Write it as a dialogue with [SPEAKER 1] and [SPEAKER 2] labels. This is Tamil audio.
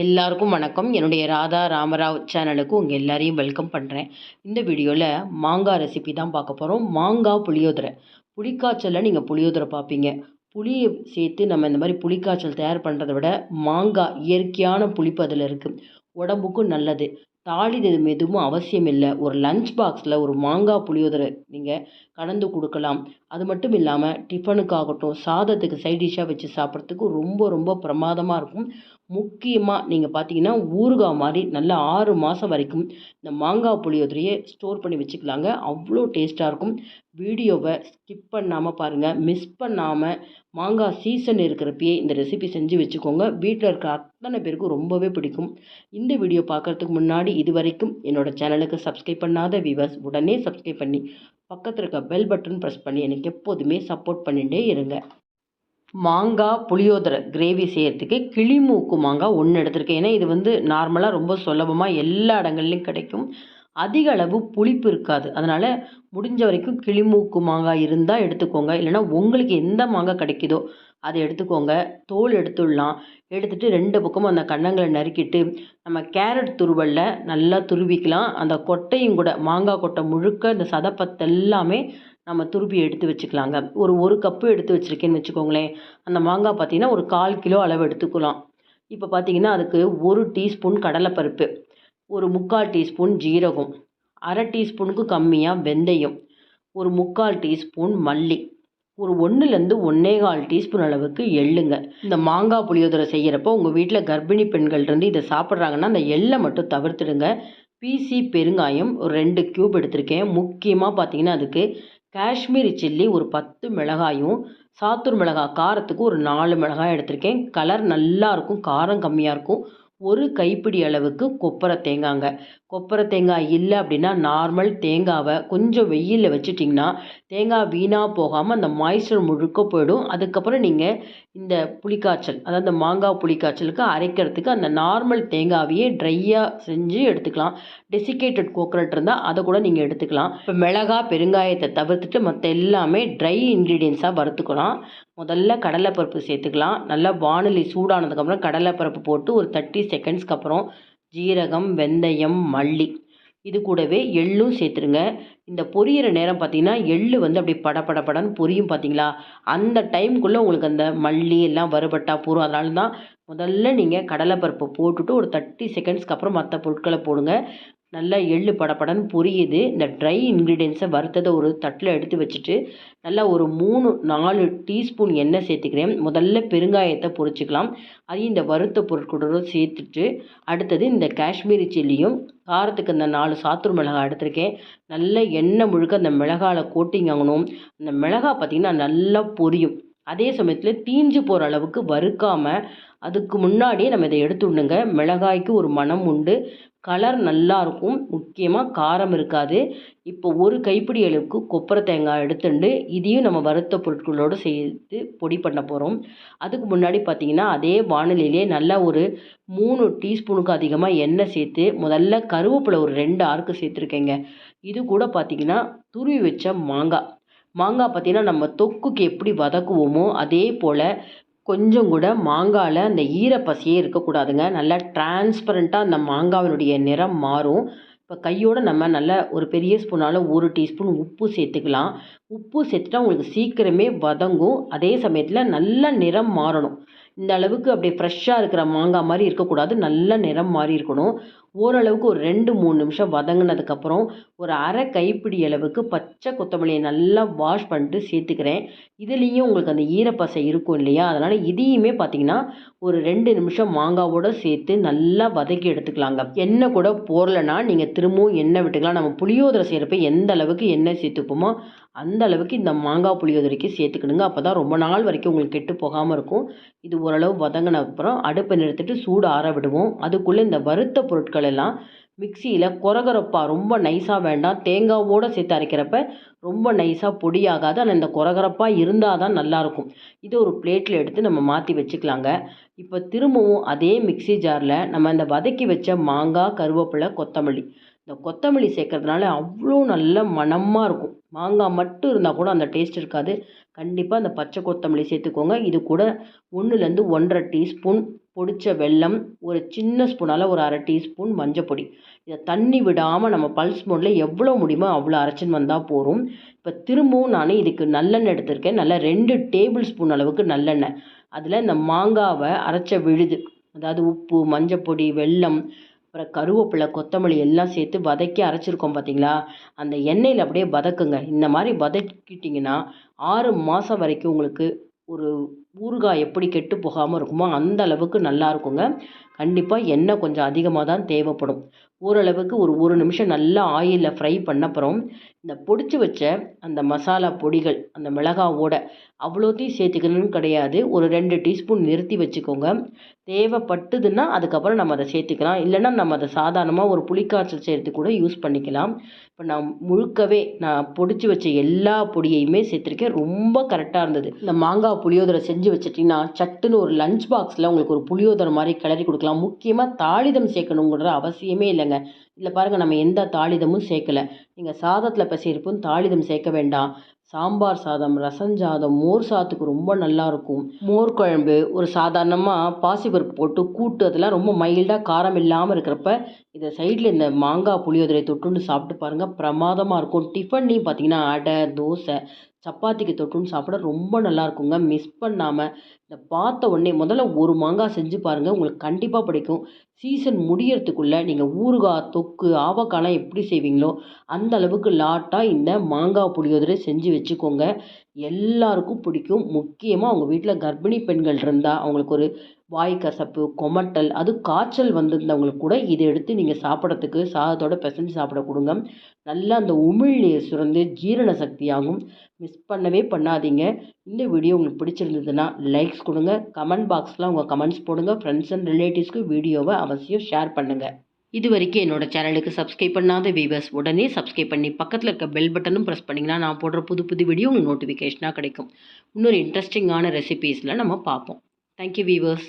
[SPEAKER 1] எல்லாருக்கும் வணக்கம். என்னுடைய ராதா ராமராவ் சேனலுக்கு உங்கள் எல்லாரையும் வெல்கம் பண்ணுறேன். இந்த வீடியோவில் மாங்காய் ரெசிபி தான் பார்க்க போகிறோம். மாங்காய் புளியோதரை. புளிக்காய்ச்சலில் நீங்கள் புளியோதரை பார்ப்பீங்க. புளியை சேர்த்து நம்ம இந்த மாதிரி புளிக்காய்ச்சல் தயார் பண்ணுறதை விட மாங்காய் இயற்கையான புளிப்பு அதில் இருக்குது. உடம்புக்கும் நல்லது. தாளிதம் எதுவும் அவசியம் இல்லை. ஒரு லஞ்ச் பாக்ஸில் ஒரு மாங்காய் புளியோதரை நீங்கள் கலந்து கொடுக்கலாம். அது மட்டும் இல்லாமல் டிஃபனுக்காகட்டும், சாதத்துக்கு சைட் டிஷ்ஷாக வச்சு சாப்பிட்றதுக்கு ரொம்ப ரொம்ப பிரமாதமாக இருக்கும். முக்கியமாக நீங்கள் பார்த்தீங்கன்னா ஊறுகாய் மாதிரி நல்லா 6 மாதம் வரைக்கும் இந்த மாங்காய் புளியோதரையை ஸ்டோர் பண்ணி வச்சுக்கலாங்க. அவ்வளோ டேஸ்ட்டாக இருக்கும். வீடியோவை ஸ்கிப் பண்ணாமல் பாருங்கள். மிஸ் பண்ணாமல் மாங்காய் சீசன் இருக்கிறப்பயே இந்த ரெசிபி செஞ்சு வச்சுக்கோங்க. வீட்டில் இருக்க அத்தனை பேருக்கும் ரொம்பவே பிடிக்கும். இந்த வீடியோ பார்க்குறதுக்கு முன்னாடி இது வரைக்கும் என்னோடய சேனலுக்கு சப்ஸ்கிரைப் பண்ணாத வியூவர்ஸ் உடனே சப்ஸ்கிரைப் பண்ணி பக்கத்தில் இருக்க பெல் பட்டன் ப்ரெஸ் பண்ணி எனக்கு எப்போதுமே சப்போர்ட் பண்ணிகிட்டே இருங்க. மாங்காய் புளியோதரை கிரேவி செய்கிறதுக்கு கிளிமூக்கு மாங்காய் 1 எடுத்திருக்கேன். ஏன்னா இது நார்மலாக ரொம்ப சுலபமாக எல்லா இடங்கள்லையும் கிடைக்கும். அதிக அளவு புளிப்பு இருக்காது. அதனால் முடிஞ்ச வரைக்கும் கிளிமூக்கு மாங்காய் இருந்தால் எடுத்துக்கோங்க. இல்லைனா உங்களுக்கு எந்த மாங்காய் கிடைக்குதோ அதை எடுத்துக்கோங்க. தோல் எடுத்துடலாம். எடுத்துகிட்டு 2 பக்கமும் அந்த கன்னங்களை நறுக்கிட்டு நம்ம கேரட் துருவலில் நல்லா துருவிக்கலாம். அந்த கொட்டையும் கூட மாங்காய் கொட்டை முழுக்க இந்த சதப்பத்து எல்லாமே நம்ம துருவி எடுத்து வச்சுக்கலாங்க. ஒரு கப்பு எடுத்து வச்சுருக்கேன்னு வச்சுக்கோங்களேன். அந்த மாங்காய் பார்த்திங்கன்னா ஒரு 1/4 கிலோ அளவு எடுத்துக்கலாம். இப்போ பார்த்திங்கன்னா அதுக்கு 1 டீஸ்பூன் கடலைப்பருப்பு, ஒரு 3/4 டீஸ்பூன் ஜீரகம், 1/2 டீஸ்பூனுக்கு கம்மியாக வெந்தயம், ஒரு 3/4 டீஸ்பூன் மல்லி, ஒரு 1லேருந்து 1 1/4 டீஸ்பூன் அளவுக்கு எள்ளுங்க. இந்த மாங்காய் புளியோதரை செய்கிறப்போ உங்கள் வீட்டில் கர்ப்பிணி பெண்கள் இருந்து இதை சாப்பிட்றாங்கன்னா அந்த எள்ளை மட்டும் தவிர்த்துடுங்க. பிசி பெருங்காயம் ஒரு 2 க்யூப் எடுத்திருக்கேன். முக்கியமாக பார்த்திங்கன்னா அதுக்கு காஷ்மீரி சில்லி ஒரு 10 மிளகாயும், சாத்தூர் மிளகாய் காரத்துக்கு ஒரு 4 மிளகாய் எடுத்திருக்கேன். கலர் நல்லாயிருக்கும், காரம் கம்மியாக இருக்கும். ஒரு கைப்பிடி அளவுக்கு கொப்பரை தேங்காய்ங்க. கொப்பரை தேங்காய் இல்லை அப்படின்னா நார்மல் தேங்காவை கொஞ்சம் வெயிலில் வச்சுட்டிங்கன்னா தேங்காய் வீணாக போகாமல் அந்த மாய்ஸ்சர் முழுக்க போயிடும். அதுக்கப்புறம் நீங்கள் இந்த புளிக்காய்ச்சல், அதாவது இந்த மாங்காய் புளிக்காய்ச்சலுக்கு அரைக்கிறதுக்கு அந்த நார்மல் தேங்காவையே ட்ரையாக செஞ்சு எடுத்துக்கலாம். டெசிகேட்டட் கோகனட் இருந்தால் அதை கூட நீங்கள் எடுத்துக்கலாம். இப்போ மிளகாய் பெருங்காயத்தை தவிர்த்துட்டு மற்ற எல்லாமே ட்ரை இன்க்ரீடியன்ஸாக வறுத்துக்கலாம். முதல்ல கடலைப்பருப்பு சேர்த்துக்கலாம். நல்லா வாணலி சூடானதுக்கப்புறம் கடலைப்பருப்பு போட்டு ஒரு 30 செகண்ட்ஸ்க்கு அப்புறம் ஜீரகம், வெந்தயம், மல்லி, இது கூடவே எள்ளும் சேர்த்துருங்க. இந்த பொரியிற நேரம் பார்த்திங்கன்னா எள்ளு அப்படியே படன்னு பொரியும் பார்த்தீங்களா? அந்த டைமுக்குள்ளே உங்களுக்கு அந்த மல்லி எல்லாம் வறுபட்டா போகும். அதனால தான் முதல்ல நீங்கள் கடலைப்பருப்பை போட்டுட்டு ஒரு 30 செகண்ட்ஸ்க்கு அப்புறம் மற்ற பொருட்களை போடுங்க. நல்லா எள்ளு படன்னு பொரியுது. இந்த ட்ரை இன்க்ரீடியன்ஸை வறுத்ததை ஒரு தட்டில் எடுத்து வச்சுட்டு நல்லா ஒரு 3-4 டீஸ்பூன் எண்ணெய் சேர்த்துக்கிறேன். முதல்ல பெருங்காயத்தை பொரிச்சிக்கலாம். அதையும் இந்த வறுத்த பொருட்களோடு சேர்த்துட்டு அடுத்தது இந்த காஷ்மீரி சில்லியும் காரத்துக்கு அந்த 4 சாத்தூர் மிளகாய் எடுத்திருக்கேன். நல்ல எண்ணெய் முழுக்க அந்த மிளகாயில் கோட்டிங் ஆகணும். அந்த மிளகாய் பார்த்திங்கன்னா நல்லா பொரியும். அதே சமயத்தில் தீஞ்சு போகிற அளவுக்கு வறுக்காமல் அதுக்கு முன்னாடியே நம்ம இதை எடுத்துடணுங்க. மிளகாய்க்கு ஒரு மணம் உண்டு, கலர் நல்லாயிருக்கும், முக்கியமாக காரம் இருக்காது. இப்போ ஒரு கைப்பிடி அளவுக்கு கொப்பரை தேங்காய் எடுத்துட்டு இதையும் நம்ம வறுத்த பொருட்களோடு சேர்த்து பொடி பண்ண போகிறோம். அதுக்கு முன்னாடி பார்த்திங்கன்னா அதே வாணலியிலே நல்லா ஒரு 3 டீஸ்பூனுக்கு அதிகமாக எண்ணெய் சேர்த்து முதல்ல கருவேப்பிலை ஒரு 2 ஆறுக்கு சேர்த்துருக்கேங்க. இது கூட பார்த்திங்கன்னா துருவி வச்ச மாங்காய் பார்த்திங்கன்னா நம்ம தொக்குக்கு எப்படி வதக்குவோமோ அதே போல் கொஞ்சம் கூட மாங்காயில் அந்த ஈரப்பசையே இருக்கக்கூடாதுங்க. நல்லா டிரான்ஸ்பரண்ட்டாக அந்த மாங்காவினுடைய நிறம் மாறும். இப்போ கையோடு நம்ம நல்லா ஒரு பெரிய ஸ்பூனால் 1 டீஸ்பூன் உப்பு சேர்த்துக்கலாம். உப்பு சேர்த்துட்டா உங்களுக்கு சீக்கிரமே வதங்கும். அதே சமயத்தில் நல்ல நிறம் மாறணும். இந்த அளவுக்கு அப்படியே ஃப்ரெஷ்ஷாக இருக்கிற மாங்காய் மாதிரி இருக்கக்கூடாது. நல்ல நிறம் மாறி இருக்கணும். ஓரளவுக்கு ஒரு 2-3 நிமிஷம் வதங்கினதுக்கப்புறம் ஒரு 1/2 கைப்பிடி அளவுக்கு பச்சை கொத்தமல்லியை நல்லா வாஷ் பண்ணிட்டு சேர்த்துக்கிறேன். இதுலேயும் உங்களுக்கு அந்த ஈரப்பசை இருக்கும் இல்லையா? அதனால் இதையுமே பார்த்திங்கன்னா ஒரு 2 நிமிஷம் மாங்காவோடு சேர்த்து நல்லா வதக்கி எடுத்துக்கலாங்க. எண்ணெய் கூட போடலைன்னா நீங்கள் திரும்பவும் எண்ணெய் விட்டுக்கலாம். நம்ம புளியோதரை செய்கிறப்ப எந்த அளவுக்கு எண்ணெய் சேர்த்துப்போமோ அந்த அளவுக்கு இந்த மாங்காய் புளியோதரைக்கு சேர்த்துக்கணுங்க. அப்போ தான் ரொம்ப நாள் வரைக்கும் உங்களுக்கு கெட்டு போகாமல் இருக்கும். இது ஓரளவு வதங்கின அப்புறம் அடுப்பை நிறுத்திட்டு சூடு ஆற விடுவோம். அதுக்குள்ளே இந்த வறுத்த பொருட்கள் எல்லாம் மிக்சியில் கொரகொரப்பாக, ரொம்ப நைஸாக வேண்டாம். தேங்காவோடு சேர்த்து அரைக்கிறப்ப ரொம்ப நைஸாக பொடியாகாது. ஆனால் இந்த கொரகொரப்பாக இருந்தால் தான் நல்லாயிருக்கும். இதை ஒரு பிளேட்டில் எடுத்து நம்ம மாற்றி வச்சுக்கலாங்க. இப்போ திரும்பவும் அதே மிக்சி ஜாரில் நம்ம இந்த வதக்கி வச்ச மாங்காய், கருவேப்பிலை, கொத்தமல்லி இந்த கொத்தமல்லி சேர்க்கறதுனால அவ்வளோ நல்ல மணமாக இருக்கும். மாங்காய் மட்டும் இருந்தால் கூட அந்த டேஸ்ட் இருக்காது. கண்டிப்பாக அந்த பச்சை கொத்தமல்லி சேர்த்துக்கோங்க. இது கூட 1லேருந்து 1½ டீஸ்பூன் பொடிச்ச வெல்லம், ஒரு சின்ன ஸ்பூனால் ஒரு 1/2 டீஸ்பூன் மஞ்சப்பொடி. இதை தண்ணி விடாமல் நம்ம பல்ஸ் மோடில் எவ்வளோ முடியுமோ அவ்வளோ அரைச்சின்னு வந்தால் போதும். இப்போ திரும்பவும் நான் இதுக்கு நல்லெண்ணெய் எடுத்திருக்கேன். நல்லா 2 டேபிள் ஸ்பூன் அளவுக்கு நல்லெண்ணெய். அதில் இந்த மாங்காவை அரைச்ச விழுது, அதாவது உப்பு, மஞ்சப்பொடி, வெல்லம், அப்புறம் கருவேப்பிலை, கொத்தமல்லி எல்லாம் சேர்த்து வதக்கி அரைச்சிருக்கோம் பார்த்தீங்களா, அந்த எண்ணெயில் அப்படியே வதக்குங்க. இந்த மாதிரி வதக்கிட்டிங்கன்னா 6 மாதம் வரைக்கும் உங்களுக்கு ஒரு ஊறுகாய் எப்படி கெட்டு போகாமல் இருக்குமோ அந்த அளவுக்கு நல்லா இருக்குங்க. கண்டிப்பாக எண்ணெய் கொஞ்சம் அதிகமாக தான் தேவைப்படும். ஓரளவுக்கு ஒரு 1 நிமிஷம் நல்லா ஆயிலில் ஃப்ரை பண்ண அப்புறம் இந்த பொடிச்சு வச்ச அந்த மசாலா பொடிகள், அந்த மிளகாவோட அவ்வளோத்தையும் சேர்த்துக்கணும்னு கிடையாது. ஒரு 2 டீஸ்பூன் நிறுத்தி வச்சுக்கோங்க. தேவைப்பட்டுதுன்னா அதுக்கப்புறம் நம்ம அதை சேர்த்துக்கலாம். இல்லைன்னா நம்ம அதை சாதாரணமாக ஒரு புளிக்காய்ச்சல் செய்கிறதுக்கு கூட யூஸ் பண்ணிக்கலாம். இப்போ நான் பொடிச்சு வச்ச எல்லா பொடியையுமே சேர்த்துருக்கேன். ரொம்ப கரெக்டாக இருந்தது. இந்த மாங்காய் புளியோதரை செஞ்சு வச்சிட்டிங்கன்னா சட்டுன்னு ஒரு லஞ்ச் பாக்ஸில் உங்களுக்கு ஒரு புளியோதரை மாதிரி கிளறி கொடுக்கலாம். முக்கியமாக தாளிதம் சேர்க்கணுங்கிற அவசியமே இல்லைங்க. இதில் பாருங்கள், நம்ம எந்த தாளிதமும் சேர்க்கலை. நீங்கள் சாதத்தில் பிசையிறப்போ தாளிதம் சேர்க்க வேண்டாம். சாம்பார் சாதம், ரசஞ்சாதம், மோர் சாதத்துக்கு ரொம்ப நல்லாயிருக்கும். மோர் குழம்பு, ஒரு சாதாரணமாக பாசிப்பருப்பு போட்டு கூட்டு, அதெல்லாம் ரொம்ப மைல்டாக காரம் இல்லாமல் இருக்கிறப்ப இதை சைடில் இந்த மாங்காய் புளியோதரை தொட்டுன்னு சாப்பிட்டு பாருங்கள், பிரமாதமாக இருக்கும். டிஃபன்லேயும் பார்த்தீங்கன்னா அடை, தோசை, சப்பாத்திக்கு தொட்டுன்னு சாப்பிட ரொம்ப நல்லாயிருக்குங்க. மிஸ் பண்ணாமல் இதை பார்த்த உடனே முதல்ல ஒரு மாங்காய் செஞ்சு பாருங்கள், உங்களுக்கு கண்டிப்பாக பிடிக்கும். சீசன் முடியறதுக்குள்ளே நீங்கள் ஊறுகாய், தொக்கு, ஆவக்காய்லாம் எப்படி செய்வீங்களோ அந்த அளவுக்கு லாட்டாக இந்த மாங்காய் புளியோதரை செஞ்சு வச்சுக்கோங்க. எல்லாருக்கும் பிடிக்கும். முக்கியமாக உங்கள் வீட்டில் கர்ப்பிணி பெண்கள் இருந்தால் அவங்களுக்கு ஒரு வாய் கசப்பு, கொமட்டல், அதுவும் காய்ச்சல் வந்திருந்தவங்களுக்கு கூட இதை எடுத்து நீங்கள் சாப்பிட்றதுக்கு சாதத்தோட பிசைஞ்சு சாப்பிட கொடுங்க. நல்லா அந்த உமிழ்நீர் சுரந்து ஜீரண சக்தியாகும். மிஸ் பண்ணவே பண்ணாதீங்க. இந்த வீடியோ உங்களுக்கு பிடிச்சிருந்ததுன்னா லைக்ஸ் கொடுங்க. கமெண்ட் பாக்ஸில் உங்கள் கமெண்ட்ஸ் போடுங்க. ஃப்ரெண்ட்ஸ் அண்ட் ரிலேட்டிவ்ஸ்க்கு வீடியோவை அவசியம் ஷேர் பண்ணுங்கள். இது வரைக்கும் என்னோட சேனலுக்கு சப்ஸ்கிரைப் பண்ணாத வீவர்ஸ் உடனே சப்ஸ்கிரைப் பண்ணி பக்கத்தில் இருக்க பெல் பட்டனும் ப்ரெஸ் பண்ணிங்கன்னா நான் போடுற புது புது வீடியோ உங்களுக்கு நோட்டிஃபிகேஷனாக கிடைக்கும். இன்னொரு இன்ட்ரெஸ்டிங்கான ரெசிபீஸில் நம்ம பார்ப்போம். Thank you viewers.